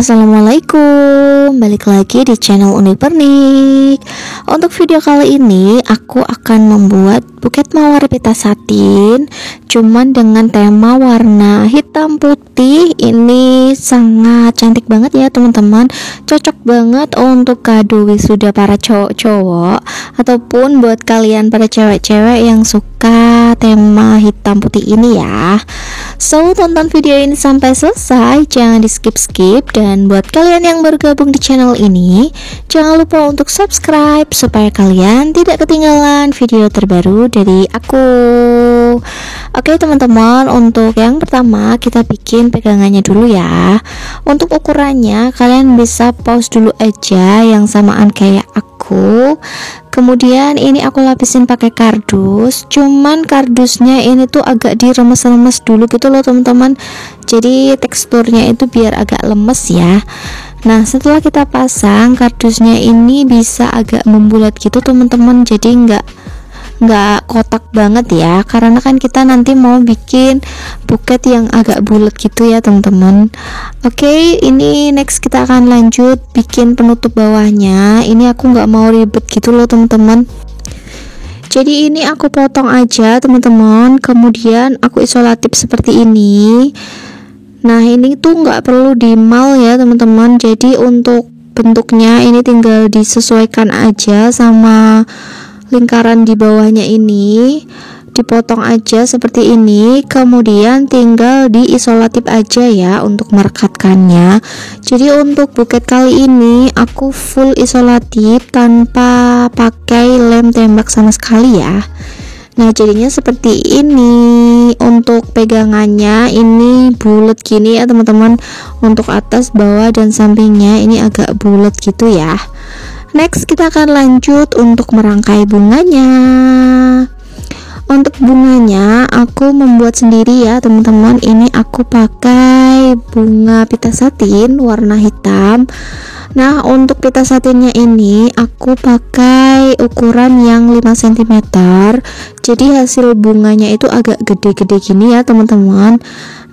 Assalamualaikum, balik lagi di channel Uni Pernik. Untuk video kali ini aku akan membuat buket mawar pita satin, cuman dengan tema warna hitam putih. Ini sangat cantik banget ya teman-teman, cocok banget untuk kado wisuda para cowok-cowok ataupun buat kalian para cewek-cewek yang suka tema hitam putih ini ya. So, tonton video ini sampai selesai, jangan di skip-skip. Dan buat kalian yang bergabung di channel ini, jangan lupa untuk subscribe supaya kalian tidak ketinggalan video terbaru dari aku. Oke teman-teman, untuk yang pertama kita bikin pegangannya dulu ya. Untuk ukurannya kalian bisa pause dulu aja yang samaan kayak aku. Kemudian ini aku lapisin pakai kardus, cuman kardusnya ini tuh agak diremes-remes dulu gitu loh teman-teman, jadi teksturnya itu biar agak lemes ya. Nah setelah kita pasang, kardusnya ini bisa agak membulat gitu teman-teman, jadi nggak kotak banget ya, karena kan kita nanti mau bikin buket yang agak bulat gitu ya teman-teman. Oke, ini next kita akan lanjut bikin penutup bawahnya. Ini aku nggak mau ribet gitu loh teman-teman, jadi ini aku potong aja teman-teman, kemudian aku isolatif seperti ini. Nah ini tuh nggak perlu dimal ya teman-teman, jadi untuk bentuknya ini tinggal disesuaikan aja sama lingkaran di bawahnya, ini dipotong aja seperti ini, kemudian tinggal diisolatif aja ya untuk merekatkannya. Jadi untuk buket kali ini aku full isolatif tanpa pakai lem tembak sama sekali ya. Nah jadinya seperti ini. Untuk pegangannya ini bulat gini ya teman-teman, untuk atas, bawah, dan sampingnya ini agak bulat gitu ya. Next kita akan lanjut untuk merangkai bunganya. Untuk bunganya aku membuat sendiri ya teman-teman. Ini aku pakai bunga pita satin warna hitam. Nah untuk pita satinnya ini aku pakai ukuran yang 5 cm, jadi hasil bunganya itu agak gede-gede gini ya teman-teman.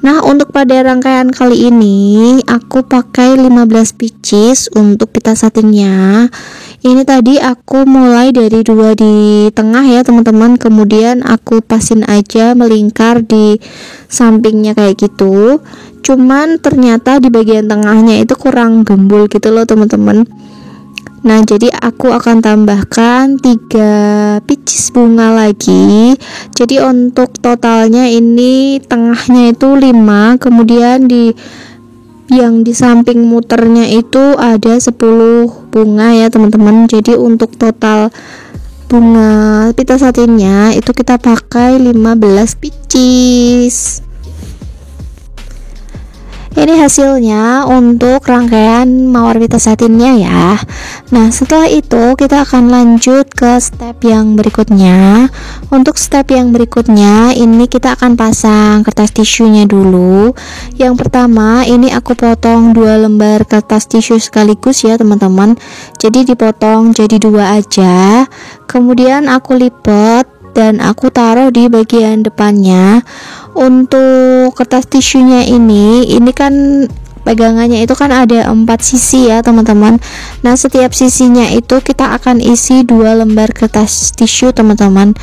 Nah untuk pada rangkaian kali ini aku pakai 15 pieces untuk pita satinnya. Ini tadi aku mulai dari 2 di tengah ya teman-teman, kemudian aku pasin aja melingkar di sampingnya kayak gitu. Cuman ternyata di bagian tengahnya itu kurang gembul gitu loh teman-teman. Nah jadi aku akan tambahkan 3 pieces bunga lagi. Jadi untuk totalnya ini tengahnya itu 5, kemudian yang di samping muternya itu ada 10 bunga ya teman-teman. Jadi untuk total bunga pita satinnya itu kita pakai 15 pieces. Ini hasilnya untuk rangkaian mawar pita satinnya ya. Nah setelah itu kita akan lanjut ke step yang berikutnya. Untuk step yang berikutnya ini kita akan pasang kertas tisunya dulu. Yang pertama ini aku potong 2 lembar kertas tisu sekaligus ya teman-teman, jadi dipotong jadi 2 aja. Kemudian aku lipat dan aku taruh di bagian depannya. Untuk kertas tisunya ini kan pegangannya itu kan ada 4 sisi ya teman-teman. Nah setiap sisinya itu kita akan isi 2 lembar kertas tisu teman-teman.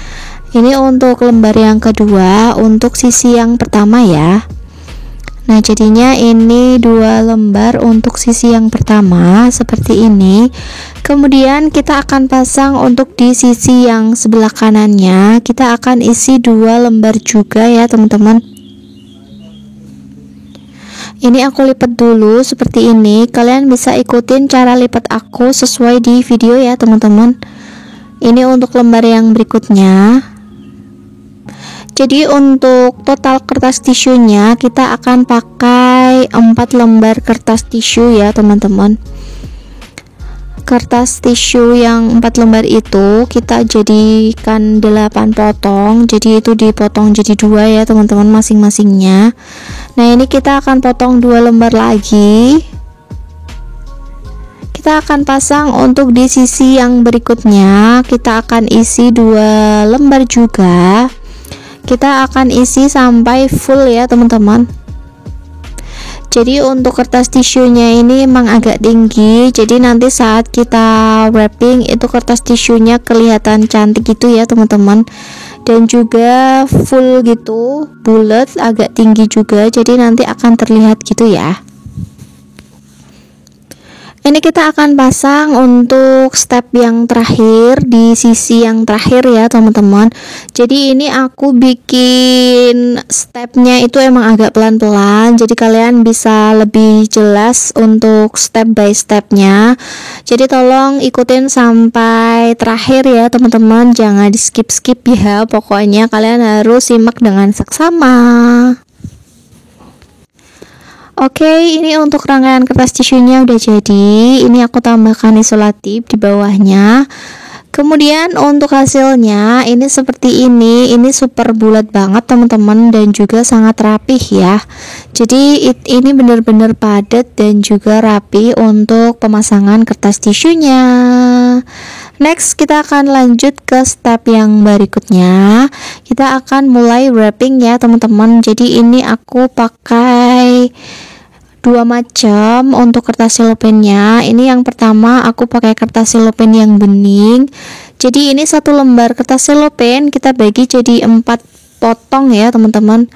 Ini untuk lembar yang kedua, untuk sisi yang pertama ya. Nah jadinya ini 2 lembar untuk sisi yang pertama seperti ini. Kemudian kita akan pasang untuk di sisi yang sebelah kanannya, kita akan isi 2 lembar juga ya teman-teman. Ini aku lipat dulu seperti ini. Kalian bisa ikutin cara lipat aku sesuai di video ya teman-teman. Ini untuk lembar yang berikutnya. Jadi untuk total kertas tisunya kita akan pakai 4 lembar kertas tisu ya teman-teman. Kertas tisu yang 4 lembar itu kita jadikan 8 potong, jadi itu dipotong jadi 2 ya teman-teman masing-masingnya. Nah ini kita akan potong 2 lembar lagi. Kita akan pasang untuk di sisi yang berikutnya, kita akan isi 2 lembar juga. Kita akan isi sampai full ya teman-teman. Jadi untuk kertas tisunya ini emang agak tinggi, jadi nanti saat kita wrapping itu kertas tisunya kelihatan cantik gitu ya teman-teman, dan juga full gitu, bulat, agak tinggi juga, jadi nanti akan terlihat gitu ya. Ini kita akan pasang untuk step yang terakhir di sisi yang terakhir ya teman-teman. Jadi ini aku bikin stepnya itu emang agak pelan-pelan, jadi kalian bisa lebih jelas untuk step by stepnya. Jadi tolong ikutin sampai terakhir ya teman-teman, jangan di skip-skip ya. Pokoknya kalian harus simak dengan seksama. Oke, ini untuk rangkaian kertas tisunya udah jadi. Ini aku tambahkan isolatif di bawahnya. Kemudian untuk hasilnya ini seperti ini. Ini super bulat banget teman-teman, dan juga sangat rapih ya. Jadi ini benar-benar padat dan juga rapi untuk pemasangan kertas tisunya. Next kita akan lanjut ke step yang berikutnya. Kita akan mulai wrapping ya teman-teman. Jadi ini aku pakai dua macam untuk kertas selopennya. Ini yang pertama aku pakai kertas selopen yang bening. Jadi ini satu lembar kertas selopen kita bagi jadi 4 potong ya teman-teman.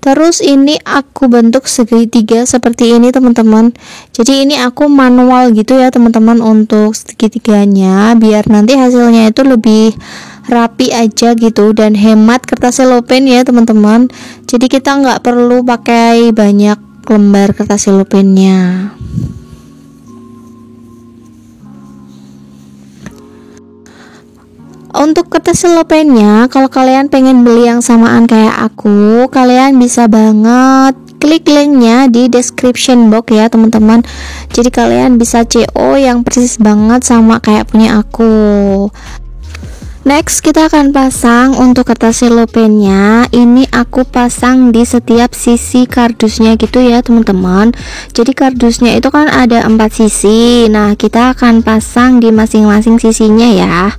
Terus ini aku bentuk segitiga seperti ini teman-teman. Jadi ini aku manual gitu ya teman-teman untuk segitiganya, biar nanti hasilnya itu lebih rapi aja gitu dan hemat kertas selopen ya teman-teman. Jadi kita nggak perlu pakai banyak lembar kertas selopennya. Untuk kertas selopennya, kalau kalian pengen beli yang samaan kayak aku, kalian bisa banget klik linknya di description box ya teman-teman. Jadi kalian bisa CO yang persis banget sama kayak punya aku. Next kita akan pasang untuk kertas selopennya. Ini aku pasang di setiap sisi kardusnya gitu ya teman-teman. Jadi kardusnya itu kan ada 4 sisi. Nah kita akan pasang di masing-masing sisinya ya.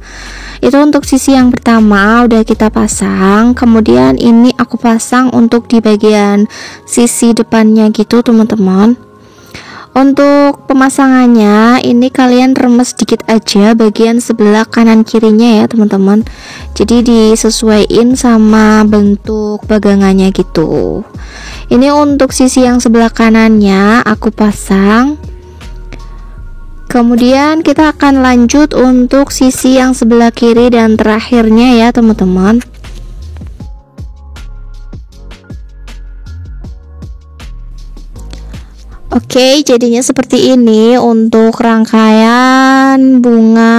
Itu untuk sisi yang pertama udah kita pasang. Kemudian ini aku pasang untuk di bagian sisi depannya gitu teman-teman. Untuk pemasangannya ini kalian remes sedikit aja bagian sebelah kanan kirinya ya teman-teman. Jadi disesuaiin sama bentuk pegangannya gitu. Ini untuk sisi yang sebelah kanannya aku pasang. Kemudian kita akan lanjut untuk sisi yang sebelah kiri dan terakhirnya ya teman-teman. Oke, jadinya seperti ini untuk rangkaian bunga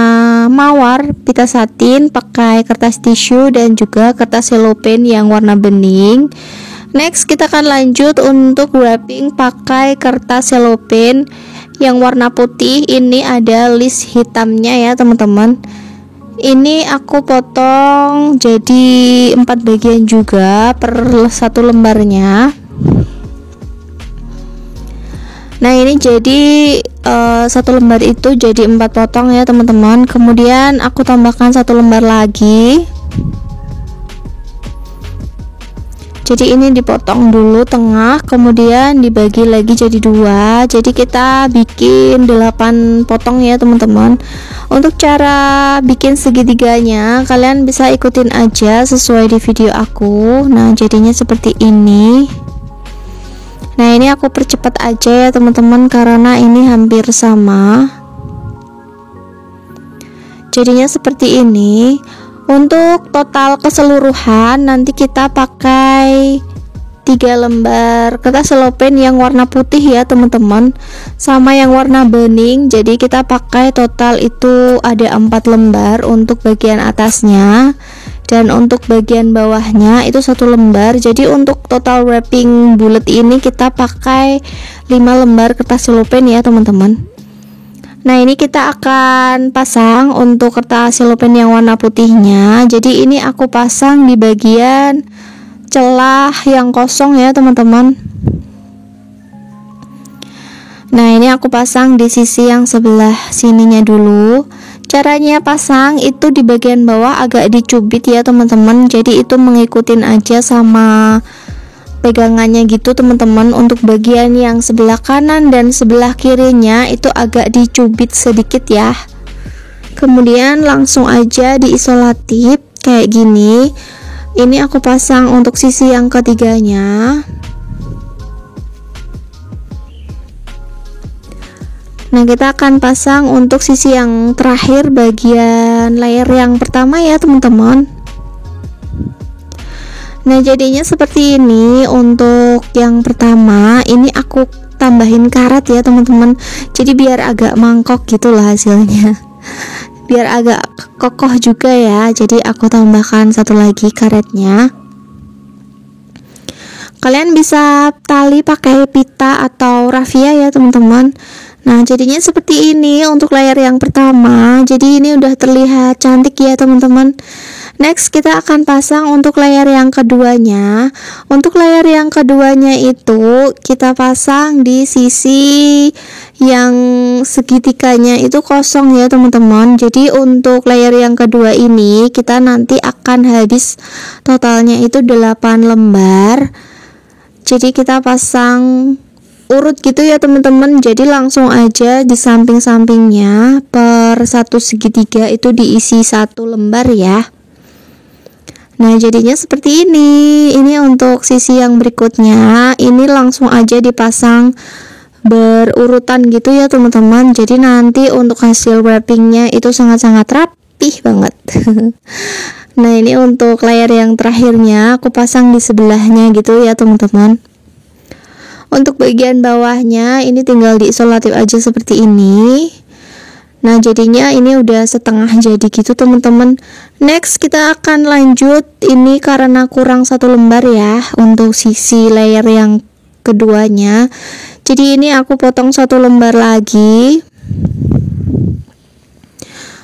mawar pita satin pakai kertas tisu dan juga kertas selopen yang warna bening. Next kita akan lanjut untuk wrapping pakai kertas selopen yang warna putih. Ini ada list hitamnya ya teman-teman. Ini aku potong jadi 4 bagian juga per satu lembarnya. Nah ini jadi satu lembar itu jadi 4 potong ya teman-teman. Kemudian aku tambahkan satu lembar lagi. Jadi ini dipotong dulu tengah, kemudian dibagi lagi jadi 2. Jadi kita bikin 8 potong ya teman-teman. Untuk cara bikin segitiganya kalian bisa ikutin aja sesuai di video aku. Nah jadinya seperti ini. Nah ini aku percepat aja ya teman-teman karena ini hampir sama. Jadinya seperti ini. Untuk total keseluruhan nanti kita pakai 3 lembar kertas selopen yang warna putih ya teman-teman, sama yang warna bening. Jadi kita pakai total itu ada 4 lembar untuk bagian atasnya, dan untuk bagian bawahnya itu 1 lembar. Jadi untuk total wrapping bulat ini kita pakai 5 lembar kertas selopen ya teman-teman. Nah ini kita akan pasang untuk kertas selopen yang warna putihnya. Jadi ini aku pasang di bagian celah yang kosong ya teman-teman. Nah ini aku pasang di sisi yang sebelah sininya dulu. Caranya pasang itu di bagian bawah agak dicubit ya teman-teman. Jadi itu mengikutin aja sama pegangannya gitu teman-teman. Untuk bagian yang sebelah kanan dan sebelah kirinya itu agak dicubit sedikit ya. Kemudian langsung aja diisolatif kayak gini. Ini aku pasang untuk sisi yang ketiganya. Nah, kita akan pasang untuk sisi yang terakhir bagian layer yang pertama ya teman-teman. Nah, jadinya seperti ini untuk yang pertama. Ini aku tambahin karet ya teman-teman. Jadi biar agak mangkok gitulah hasilnya. Biar agak kokoh juga ya. Jadi aku tambahkan satu lagi karetnya. Kalian bisa tali pakai pita atau raffia ya teman-teman. Nah, jadinya seperti ini untuk layer yang pertama. Jadi ini udah terlihat cantik ya teman-teman. Next kita akan pasang untuk layer yang keduanya. Untuk layer yang keduanya itu kita pasang di sisi yang segitiganya itu kosong ya teman-teman. Jadi untuk layer yang kedua ini kita nanti akan habis totalnya itu 8 lembar. Jadi kita pasang urut gitu ya teman-teman. Jadi langsung aja di samping-sampingnya per satu segitiga itu diisi 1 lembar ya. Nah, jadinya seperti ini. Ini untuk sisi yang berikutnya. Ini langsung aja dipasang berurutan gitu ya teman-teman. Jadi nanti untuk hasil wrappingnya itu sangat-sangat rapih banget. Nah, ini untuk layer yang terakhirnya aku pasang di sebelahnya gitu ya teman-teman. Untuk bagian bawahnya ini tinggal diisolatif aja seperti ini. Nah, jadinya ini udah setengah jadi gitu teman-teman. Next kita akan lanjut. Ini karena kurang 1 lembar ya untuk sisi layer yang keduanya. Jadi ini aku potong 1 lembar lagi.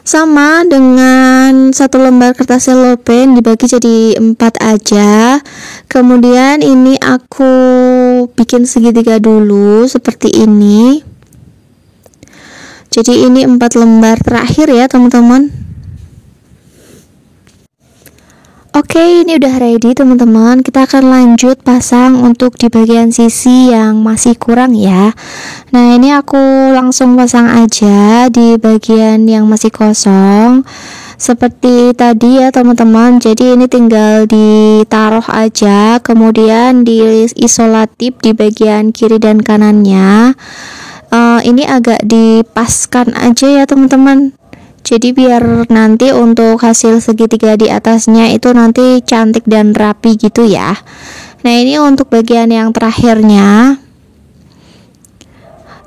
Sama dengan 1 lembar kertas cellophane dibagi jadi 4 aja. Kemudian ini aku bikin segitiga dulu seperti ini. Jadi ini 4 lembar terakhir ya teman-teman. Oke, ini udah ready teman-teman. Kita akan lanjut pasang untuk di bagian sisi yang masih kurang ya. Nah, ini aku langsung pasang aja di bagian yang masih kosong seperti tadi ya teman-teman. Jadi ini tinggal ditaruh aja, kemudian diisolatif di bagian kiri dan kanannya. Ini agak dipaskan aja ya teman-teman. Jadi biar nanti untuk hasil segitiga di atasnya itu nanti cantik dan rapi gitu ya. Nah, ini untuk bagian yang terakhirnya.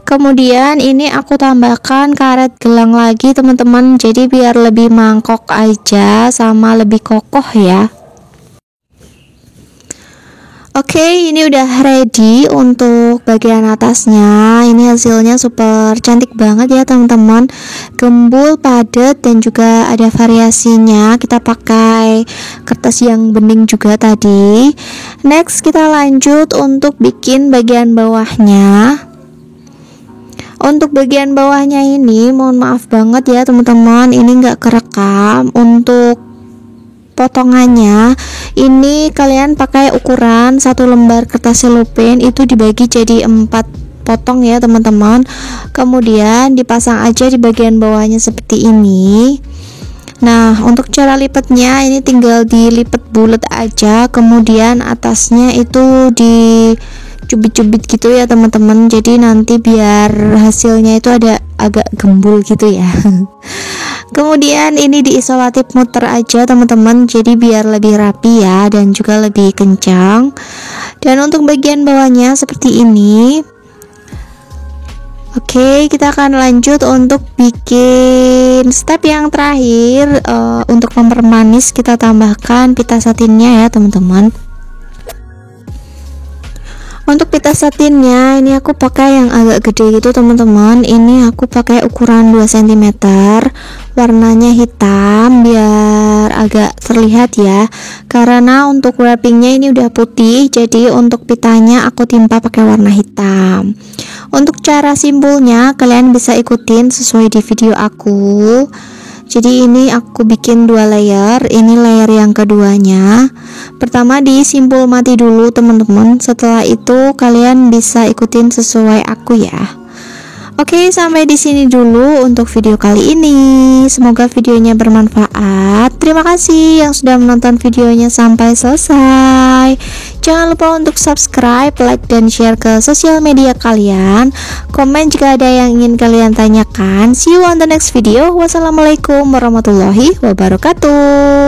Kemudian ini aku tambahkan karet gelang lagi teman-teman. Jadi biar lebih mangkok aja sama lebih kokoh ya. Oke, ini udah ready untuk bagian atasnya. Ini hasilnya super cantik banget ya teman-teman. Gembul, padat, dan juga ada variasinya. Kita pakai kertas yang bening juga tadi. Next kita lanjut untuk bikin bagian bawahnya. Untuk bagian bawahnya ini mohon maaf banget ya teman-teman, ini nggak kerekam. Untuk potongannya ini kalian pakai ukuran 1 lembar kertas cellophane itu dibagi jadi 4 potong ya teman-teman. Kemudian dipasang aja di bagian bawahnya seperti ini. Nah, untuk cara lipatnya ini tinggal dilipat bulat aja, kemudian atasnya itu dicubit-cubit gitu ya teman-teman. Jadi nanti biar hasilnya itu ada agak gembul gitu ya. Kemudian ini diisolatif muter aja teman-teman, jadi biar lebih rapi ya dan juga lebih kencang. Dan untuk bagian bawahnya seperti ini. Oke, kita akan lanjut untuk bikin step yang terakhir. Untuk mempermanis kita tambahkan pita satinnya ya teman-teman. Untuk pita satinnya ini aku pakai yang agak gede gitu teman-teman. Ini aku pakai ukuran 2 cm, warnanya hitam biar agak terlihat ya. Karena untuk wrappingnya ini udah putih, jadi untuk pitanya aku timpa pakai warna hitam. Untuk cara simpulnya kalian bisa ikutin sesuai di video aku. Jadi ini aku bikin 2 layer. Ini layer yang keduanya. Pertama disimpul mati dulu teman-teman. Setelah itu kalian bisa ikutin sesuai aku ya. Oke, sampai di sini dulu untuk video kali ini. Semoga videonya bermanfaat. Terima kasih yang sudah menonton videonya sampai selesai. Jangan lupa untuk subscribe, like, dan share ke sosial media kalian. Komen jika ada yang ingin kalian tanyakan. See you on the next video. Wassalamualaikum warahmatullahi wabarakatuh.